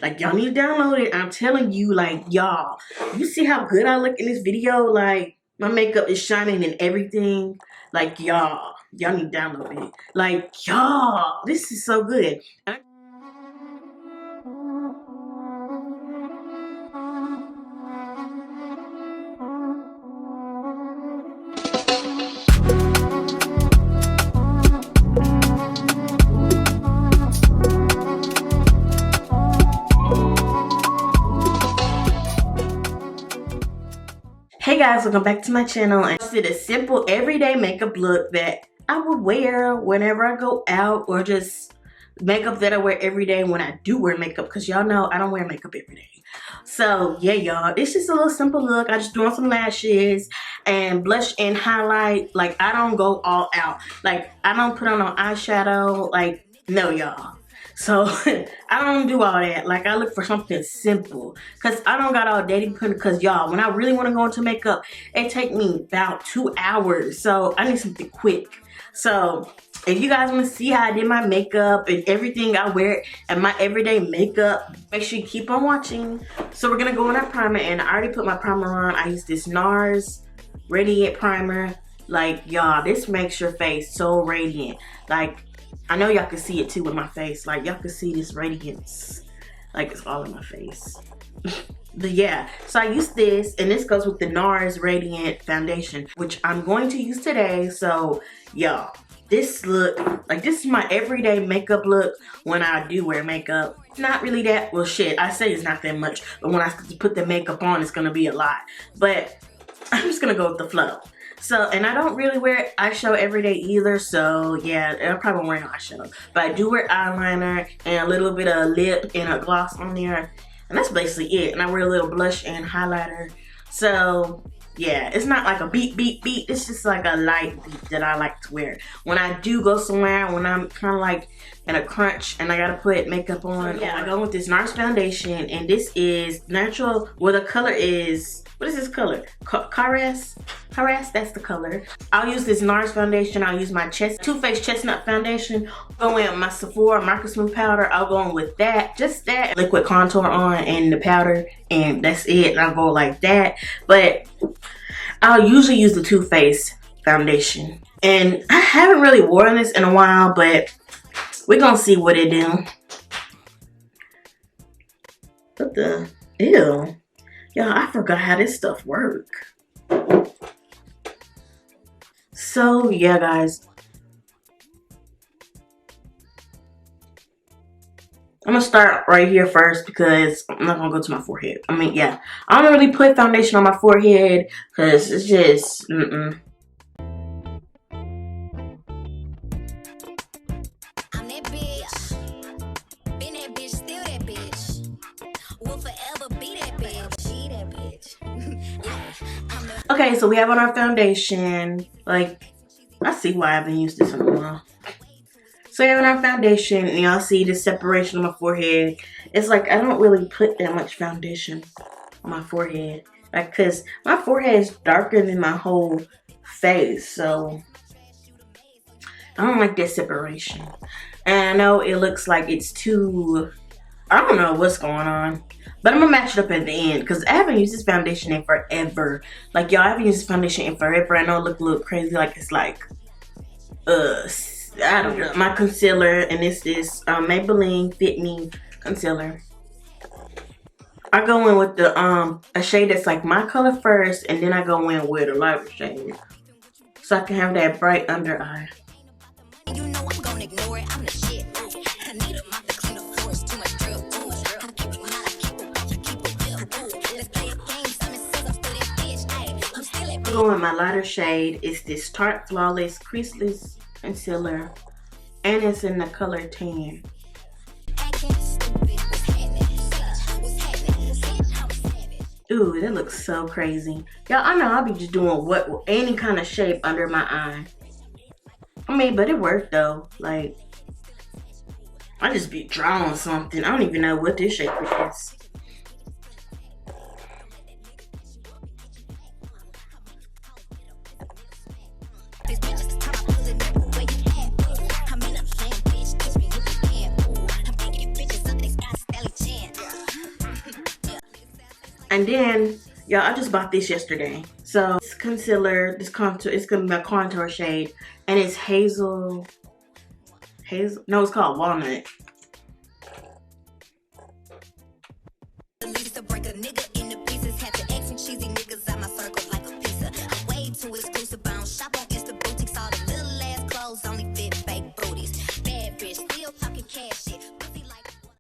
Like, y'all need to download it. I'm telling you, like, y'all, you see how good I look in this video? Like, my makeup is shining and everything. Like, y'all need to download it. Like, y'all, this is so good. Hey guys, welcome back to my channel. I did a simple everyday makeup look that I would wear whenever I go out, or just makeup that I wear every day when I do wear makeup, because y'all know I don't wear makeup every day. So yeah, y'all, it's just a little simple look. I just threw on some lashes and blush and highlight. Like, I don't go all out. Like, I don't put on no eyeshadow. Like, no, y'all. So I don't do all that. Like, I look for something simple, because I don't got all dating put, because y'all, when I really want to go into makeup, it take me about 2 hours. So I need something quick. So if you guys want to see how I did my makeup and everything I wear and my everyday makeup, make sure you keep on watching. So we're gonna go on our primer, and I already put my primer on. I use this Nars Radiant Primer. Like, y'all, this makes your face so radiant. Like, I know y'all can see it too with my face. Like, y'all can see this radiance. Like, it's all in my face. But yeah, so I use this, and this goes with the Nars Radiant Foundation, which I'm going to use today. So y'all, this look, like, this is my everyday makeup look when I do wear makeup. Not really that, well, shit, I say it's not that much, but when I put the makeup on, it's gonna be a lot. But I'm just gonna go with the flow. So, and I don't really wear eyeshadow every day either, so yeah, I probably won't wear no eyeshadow. But I do wear eyeliner and a little bit of lip and a gloss on there. And that's basically it. And I wear a little blush and highlighter. So, yeah, it's not like a beat. It's just like a light beat that I like to wear. When I do go somewhere, when I'm kind of like in a crunch and I gotta put makeup on, yeah, I go with this Nars Foundation. And this is natural, well, the color is, what is this color? Caress, that's the color. I'll use this Nars Foundation. I'll use my Too Faced Chestnut Foundation. Go in with my Sephora Micro Smooth Powder. I'll go in with that, just that. Liquid contour on and the powder, and that's it. And I'll go like that. But I'll usually use the Too Faced Foundation. And I haven't really worn this in a while, but we're gonna see what it do. What the, ew. Y'all, I forgot how this stuff work. So yeah, guys, I'm gonna start right here first, because I'm not gonna go to my forehead. I mean, yeah, I don't really put foundation on my forehead because it's just Okay, so we have on our foundation. Like, I see why I haven't used this in a while. So we have on our foundation, and y'all see the separation of my forehead. It's like, I don't really put that much foundation on my forehead. Like, cause my forehead is darker than my whole face, so I don't like that separation. And I know it looks like it's too, I don't know what's going on. But I'm gonna match it up at the end, because I haven't used this foundation in forever. Like, y'all, I haven't used this foundation in forever. I know it look a little crazy, like it's like, I don't know. My concealer, and this is Maybelline Fit Me concealer. I go in with the a shade that's like my color first, and then I go in with a lighter shade, so I can have that bright under eye. You know I'm gonna ignore it. I'm the shit. I need a mop to clean the floors. Too much drill. Go in my lighter shade. It's this Tarte Flawless Creaseless concealer, and it's in the color tan. Ooh, that looks so crazy. Y'all, I know I'll be just doing any kind of shape under my eye. I mean, but it worked though. Like, I just be drawing something. I don't even know what this shape is. And then, y'all, I just bought this yesterday. So this concealer, this contour, it's gonna be a contour shade, and it's hazel. No, it's called walnut.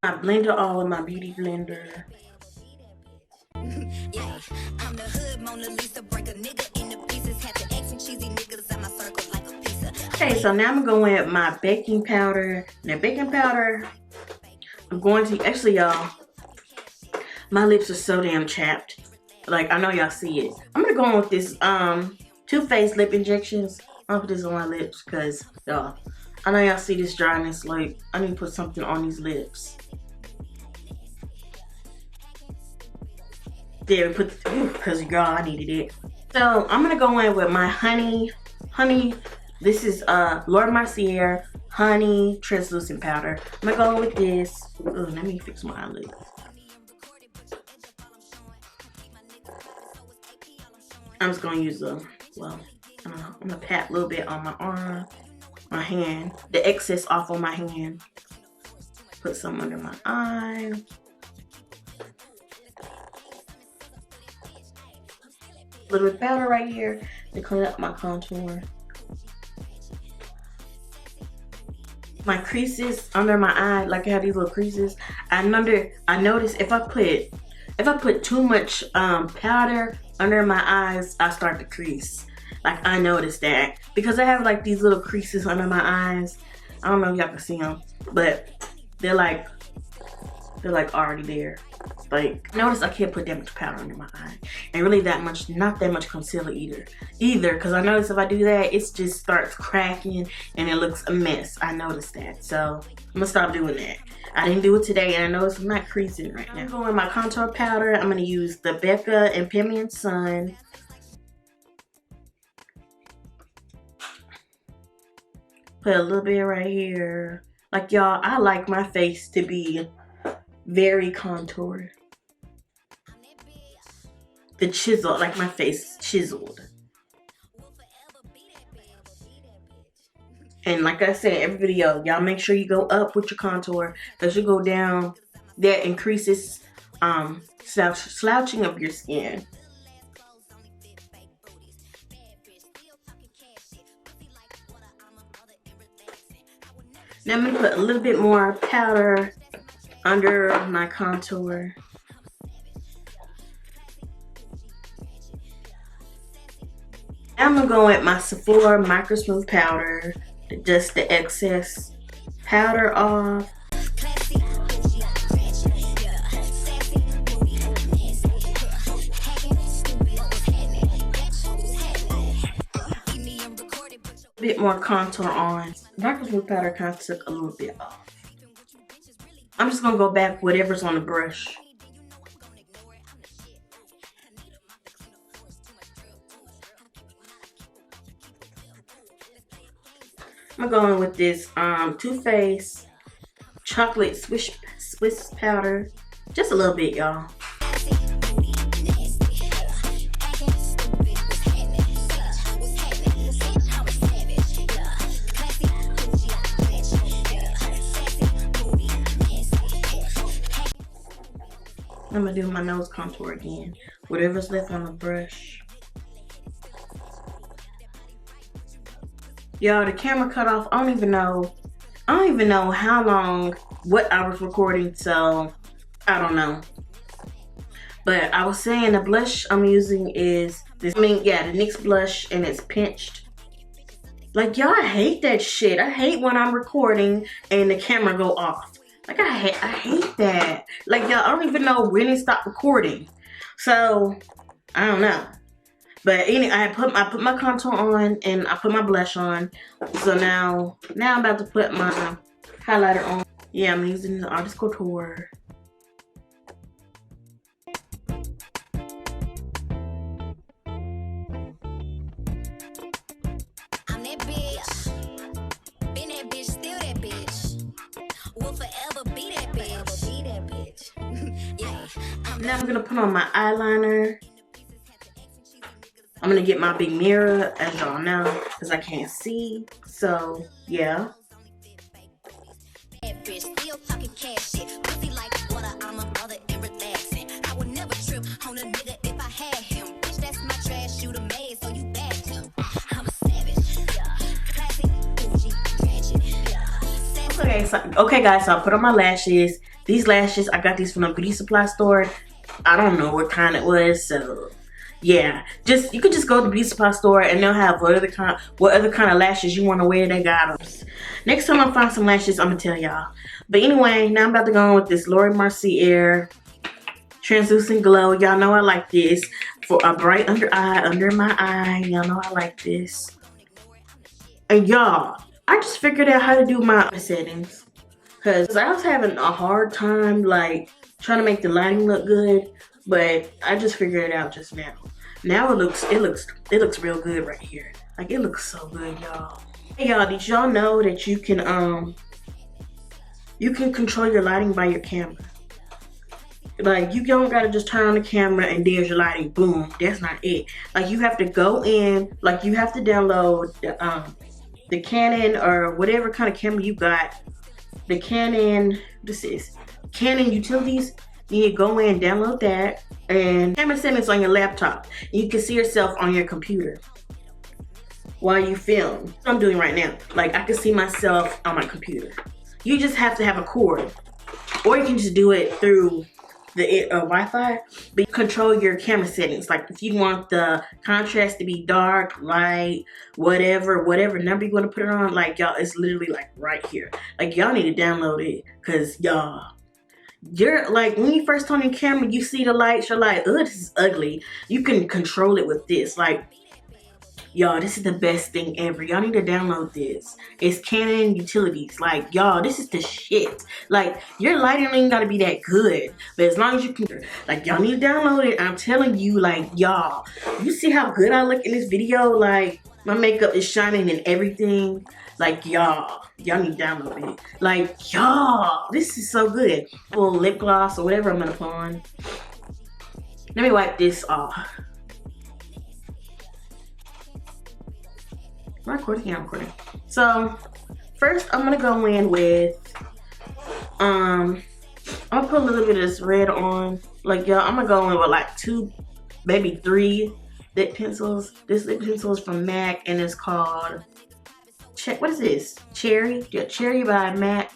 I blended all of my beauty blender. Okay, so now I'm going with my baking powder. Now baking powder, I'm going to, actually y'all, my lips are so damn chapped. Like, I know y'all see it. I'm gonna go on with this Too Faced lip injections. I'll put this on my lips because y'all, I know y'all see this dryness. Like, I need to put something on these lips. There, because y'all, I needed it. So I'm gonna go in with my honey. This is Lord Mercier honey translucent powder. I'm gonna go in with this. Ooh, let me fix my eyelid. I'm just gonna use a, well, I don't know, I'm gonna pat a little bit on my arm, my hand, the excess off on my hand. Put some under my eye. A little bit of powder right here to clean up my contour. My creases under my eye, like I have these little creases. I notice if I put too much powder under my eyes, I start to crease. Like, I noticed that because I have like these little creases under my eyes. I don't know if y'all can see them, but they're like already there. Like, notice I can't put that much powder under my eye, and really not that much concealer either, because I notice if I do that, it just starts cracking and it looks a mess. I noticed that, so I'm gonna stop doing that. I didn't do it today, and I notice I'm not creasing right now. I'm going with my contour powder. I'm gonna use the Becca and Pimion Sun. Put a little bit right here. Like, y'all, I like my face to be very contoured. The chisel, like my face chiseled. And like I said, every video, y'all make sure you go up with your contour, because you go down, that increases slouching of your skin. Now I'm gonna put a little bit more powder under my contour. Now I'm gonna go with my Sephora Micro Smooth powder to dust the excess powder off. A bit more contour on. Micro Smooth powder kind of took a little bit off. I'm just gonna go back whatever's on the brush. I'm going with this Too Faced chocolate Swiss powder. Just a little bit, y'all. I'm gonna do my nose contour again. Whatever's left on the brush. Y'all, the camera cut off. I don't even know how long, what I was recording, so I don't know. But I was saying the blush I'm using is this, the NYX blush, and it's pinched. Like, y'all, I hate that shit. I hate when I'm recording and the camera go off. Like, I hate that. Like, y'all, I don't even know when it stopped recording. So, I don't know. But anyway, I put my contour on and I put my blush on. So now I'm about to put my highlighter on. Yeah, I'm using the Artist Couture. I'm that bitch. Been that bitch, still that bitch. Will forever be that bitch. Yeah, I'm Now I'm gonna put on my eyeliner. I'm gonna get my big mirror, as y'all know, because I can't see. So, yeah. Okay guys, so I put on my lashes. These lashes, I got these from the beauty supply store. I don't know what kind it was, so yeah. You could just go to the beauty supply store and they'll have what other kind of lashes you want to wear. They got them. Next time I find some lashes, I'm gonna tell y'all. But anyway, now I'm about to go on with this Mercier Translucent Glow. Y'all know I like this for a bright under my eye. Y'all know I like this. And y'all, I just figured out how to do my settings, because I was having a hard time like trying to make the lighting look good, but I just figured it out just now. Now it looks real good right here. Like, it looks so good, y'all. Hey y'all, did y'all know that you can control your lighting by your camera? Like, you don't gotta just turn on the camera and there's your lighting, boom. That's not it. Like, you have to go in, like you have to download the Canon or whatever kind of camera you got. The Canon, Canon Utilities. You need to go in, download that, and camera settings on your laptop. You can see yourself on your computer while you film. That's what I'm doing right now. Like, I can see myself on my computer. You just have to have a cord, or you can just do it through the Wi-Fi, but you control your camera settings. Like, if you want the contrast to be dark, light, whatever number you want to put it on, like, y'all, it's literally like right here. Like, y'all need to download it, because y'all, you're like, when you first turn on your camera, you see the lights, you're like, ugh, this is ugly. You can control it with this. Like, y'all, this is the best thing ever. Y'all need to download this. It's Canon Utilities. Like, y'all, this is the shit. Like, your lighting ain't gotta be that good, but as long as you can, like, y'all need to download it. I'm telling you, like, y'all, you see how good I look in this video? Like, my makeup is shining and everything. Like, y'all need to download it. Like, y'all, this is so good. A little lip gloss or whatever I'm gonna put on. Let me wipe this off. I'm recording? Yeah, I'm recording. So, first I'm gonna go in with, I'm gonna put a little bit of this red on. Like, y'all, I'm gonna go in with like 2, maybe 3 lip pencils. This lip pencil is from MAC and it's called, what is this? Cherry? Yeah, Cherry by MAC.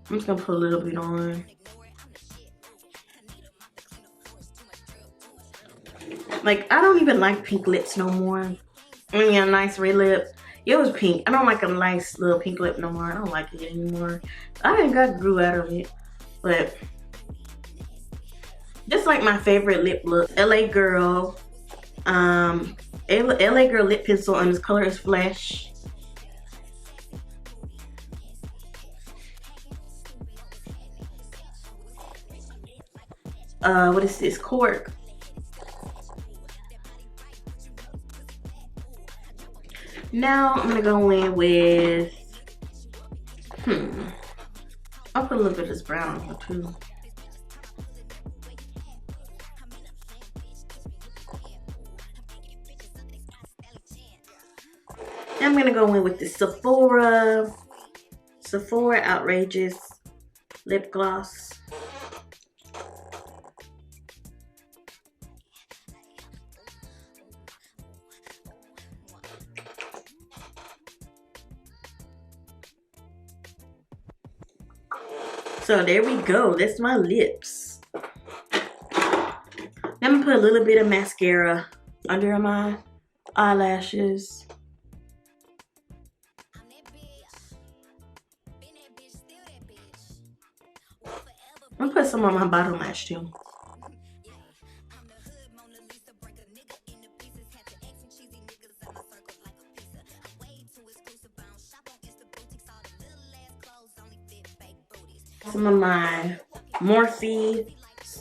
I'm just gonna put a little bit on. Like, I don't even like pink lips no more. I mean, a nice red lip. It was pink. I don't like a nice little pink lip no more. I don't like it anymore. I think I grew out of it. But just like my favorite lip look, LA Girl. LA Girl lip pencil, and this color is Flesh. What is this? Cork. Now I'm gonna go in with, I'll put a little bit of this brown on here too. Now I'm gonna go in with the Sephora Outrageous lip gloss. So there we go. That's my lips. Now I'm gonna put a little bit of mascara under my eyelashes. I'm gonna put some on my bottom lash too. Some of my Morphe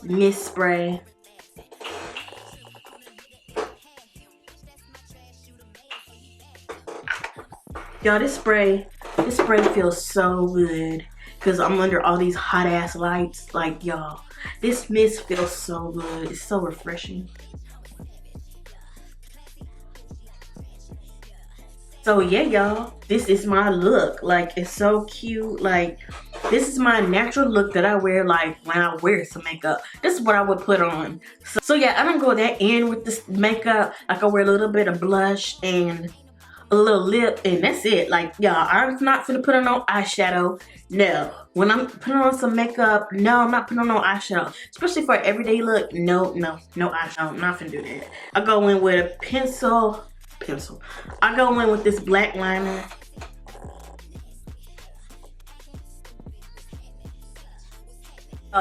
mist spray. Y'all, this spray feels so good. because I'm under all these hot ass lights. Like, y'all, this mist feels so good. It's so refreshing. So yeah, y'all, this is my look. Like, it's so cute. Like, this is my natural look that I wear, like, when I wear some makeup. This is what I would put on. So yeah, I don't go that in with this makeup. Like, I wear a little bit of blush and a little lip, and that's it. Like, y'all, I'm not finna put on no eyeshadow. No. When I'm putting on some makeup, no, I'm not putting on no eyeshadow. Especially for an everyday look, no eyeshadow. I'm not finna do that. I go in with a pencil. I go in with this black liner.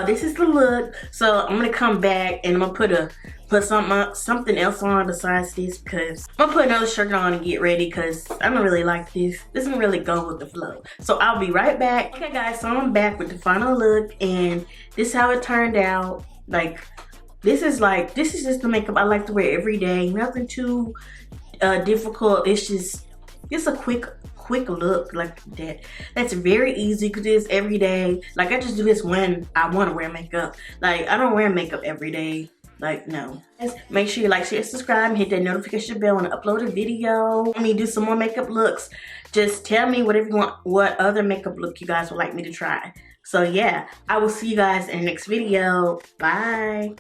This is the look. So I'm gonna come back and I'm gonna put something else on besides this, because I'm gonna put another shirt on and get ready, because I don't really like this. This doesn't really go with the flow. So I'll be right back. Okay guys, so I'm back with the final look, and this is how it turned out. Like, this is just the makeup I like to wear every day. Nothing too difficult. It's just a quick look like that. That's very easy. You could do this every day. Like, I just do this when I want to wear makeup. Like, I don't wear makeup every day. Like, no. Make sure you like, share, subscribe, and hit that notification bell when I upload a video. Let me do some more makeup looks. Just tell me whatever you want, what other makeup look you guys would like me to try. So yeah, I will see you guys in the next video. Bye.